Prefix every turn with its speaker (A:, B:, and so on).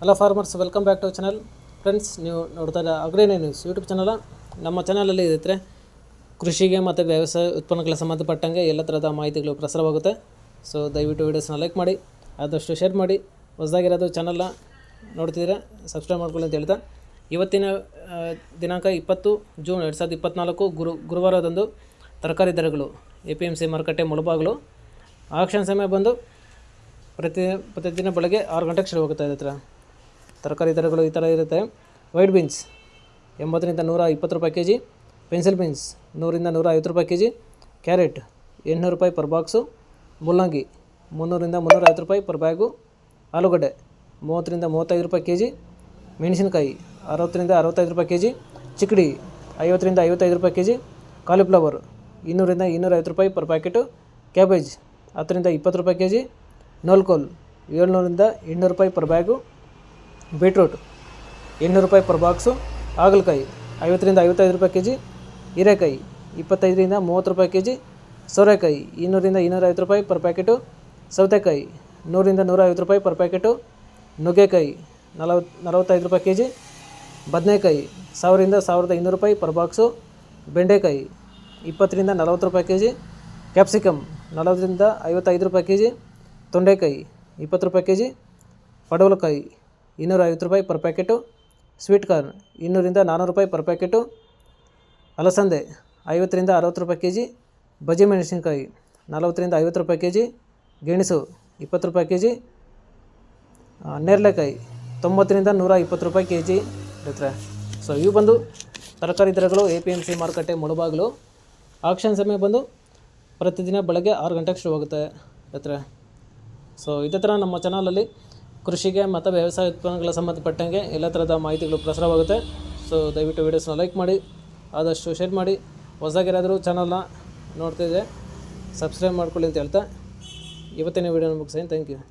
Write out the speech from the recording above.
A: Hello farmers, welcome back to channel. Friends, ನೀವು ನೋಡ್ತಾ ಇದ್ದ ಅಗ್ರಿನೇ ನ್ಯೂಸ್ ಯೂಟ್ಯೂಬ್ ಚಾನಲ್. ನಮ್ಮ ಚಾನಲಲ್ಲಿ ಇದ್ರೆ ಕೃಷಿಗೆ ಮತ್ತು ವ್ಯವಸಾಯ ಉತ್ಪನ್ನಗಳ ಸಂಬಂಧಪಟ್ಟಂಗೆ ಎಲ್ಲ ಥರದ ಮಾಹಿತಿಗಳು ಪ್ರಸಾರವಾಗುತ್ತೆ. ಸೊ ದಯವಿಟ್ಟು ವೀಡಿಯೋಸ್ನ ಲೈಕ್ ಮಾಡಿ, ಆದಷ್ಟು ಶೇರ್ ಮಾಡಿ. ಹೊಸದಾಗಿರೋದು ಚಾನಲ್ನ ನೋಡ್ತಿದ್ರೆ ಸಬ್ಸ್ಕ್ರೈಬ್ ಮಾಡ್ಕೊಳ್ಳಿ ಅಂತ ಹೇಳ್ತಾ, ಇವತ್ತಿನ ದಿನಾಂಕ 20 ಜೂನ್ 2024 ಗುರುವಾರದಂದು ತರಕಾರಿ ದರಗಳು APMC ಮಾರುಕಟ್ಟೆ ಮುಳಬಾಗಿಲು. ಆಕ್ಷನ್ ಸಮಯ ಬಂದು ಪ್ರತಿದಿನ ಬೆಳಗ್ಗೆ 6 ಗಂಟೆಗೆ ಶುರುವಾಗುತ್ತೆ. ಇದ್ರ ತರಕಾರಿ ದರಗಳು ಈ ಥರ ಇರುತ್ತೆ. ವೈಟ್ ಬೀನ್ಸ್ 80 ರಿಂದ 120 ರೂಪಾಯಿ kg, ಪೆನ್ಸಿಲ್ ಬೀನ್ಸ್ 100 ರಿಂದ 150 ರೂಪಾಯಿ kg, ಕ್ಯಾರೆಟ್ 800 ರೂಪಾಯಿ ಪರ್ ಬಾಕ್ಸು, ಮುಲ್ಲಂಗಿ 300 ರಿಂದ 350 ರೂಪಾಯಿ ಪರ್ ಬ್ಯಾಗು, ಆಲೂಗಡ್ಡೆ 30 ರಿಂದ 35 ರೂಪಾಯಿ kg, ಮೆಣಸಿನಕಾಯಿ 60 ರಿಂದ 65 ರೂಪಾಯಿ kg, ಚಿಕ್ಕಡಿ 50 ರಿಂದ 55 ರೂಪಾಯಿ kg, ಕಾಲಿಫ್ಲವರ್ 200 ರಿಂದ 250 ರೂಪಾಯಿ ಪರ್ ಪ್ಯಾಕೆಟು, ಕ್ಯಾಬೇಜ್ 10 ರಿಂದ 20 ರೂಪಾಯಿ kg, ನಲ್ಕೋಲ್ 700 ರಿಂದ 800 ರೂಪಾಯಿ ಪರ್ ಬ್ಯಾಗು, ಬೀಟ್ರೂಟ್ 800 ರೂಪಾಯಿ ಪರ್ ಬಾಕ್ಸು, ಹಾಗಲಕಾಯಿ 50 ರಿಂದ 55 ರೂಪಾಯಿ kg, ಹೀರೆಕಾಯಿ 25 ರಿಂದ 30 ರೂಪಾಯಿ kg, ಸೋರೆಕಾಯಿ 200 ರಿಂದ 250 ರೂಪಾಯಿ ಪರ್ ಪ್ಯಾಕೆಟು, ಸೌತೆಕಾಯಿ 100 ರಿಂದ 150 ರೂಪಾಯಿ ಪರ್ ಪ್ಯಾಕೆಟು, ನುಗ್ಗೆಕಾಯಿ 45 ರೂಪಾಯಿ kg, ಬದನೆಕಾಯಿ 1000 ರಿಂದ 1200 ರೂಪಾಯಿ ಪರ್ ಬಾಕ್ಸು, ಬೆಂಡೆಕಾಯಿ 20 ರಿಂದ 40 ರೂಪಾಯಿ kg, ಕ್ಯಾಪ್ಸಿಕಮ್ 40 ರಿಂದ 55 ರೂಪಾಯಿ kg, ತೊಂಡೆಕಾಯಿ 20 ರೂಪಾಯಿ kg, ಪಡವಲಕಾಯಿ 250 ರೂಪಾಯಿ ಪರ್ ಪ್ಯಾಕೆಟು, ಸ್ವೀಟ್ ಕಾರ್ನ್ 200 ರಿಂದ 400 ರೂಪಾಯಿ ಪರ್ ಪ್ಯಾಕೆಟು, ಅಲಸಂದೆ 50 ರಿಂದ 60 ರೂಪಾಯಿ kg, ಬಜಿ ಮೆಣಸಿನಕಾಯಿ 40 ರಿಂದ 50 ರೂಪಾಯಿ kg, ಗೆಣಸು 20 ರೂಪಾಯಿ kg, ನೇರಳೆಕಾಯಿ 90 ರಿಂದ 120 ರೂಪಾಯಿ kg ಇರುತ್ತೆ. ಸೊ ಇವು ಬಂದು ತರಕಾರಿ ದರಗಳು APMC ಮಾರುಕಟ್ಟೆ ಮುಳಬಾಗಿಲು. ಆಕ್ಷನ್ ಸಮಯ ಬಂದು ಪ್ರತಿದಿನ ಬೆಳಗ್ಗೆ 6 ಗಂಟೆಗೆ ಶುರುವಾಗುತ್ತೆ ಇರುತ್ತೆ. ಸೊ ಇದೇ ಥರ ನಮ್ಮ ಚಾನಲಲ್ಲಿ ಕೃಷಿಗೆ ಮತ್ತು ವ್ಯವಸಾಯ ಉತ್ಪನ್ನಗಳ ಸಂಬಂಧಪಟ್ಟಂಗೆ ಎಲ್ಲ ಥರದ ಮಾಹಿತಿಗಳು ಪ್ರಸಾರವಾಗುತ್ತೆ. ಸೊ ದಯವಿಟ್ಟು ವೀಡಿಯೋಸ್ನ ಲೈಕ್ ಮಾಡಿ, ಆದಷ್ಟು ಶೇರ್ ಮಾಡಿ. ಹೊಸದಾಗಿರಾದರೂ ಚಾನಲ್ನ ನೋಡ್ತಿದ್ದೆ ಸಬ್ಸ್ಕ್ರೈಬ್ ಮಾಡ್ಕೊಳ್ಳಿ ಅಂತ ಹೇಳ್ತಾ ಇವತ್ತಿನ ವೀಡಿಯೋನ ಮುಗಿಸ್ತೀನಿ. Thank you.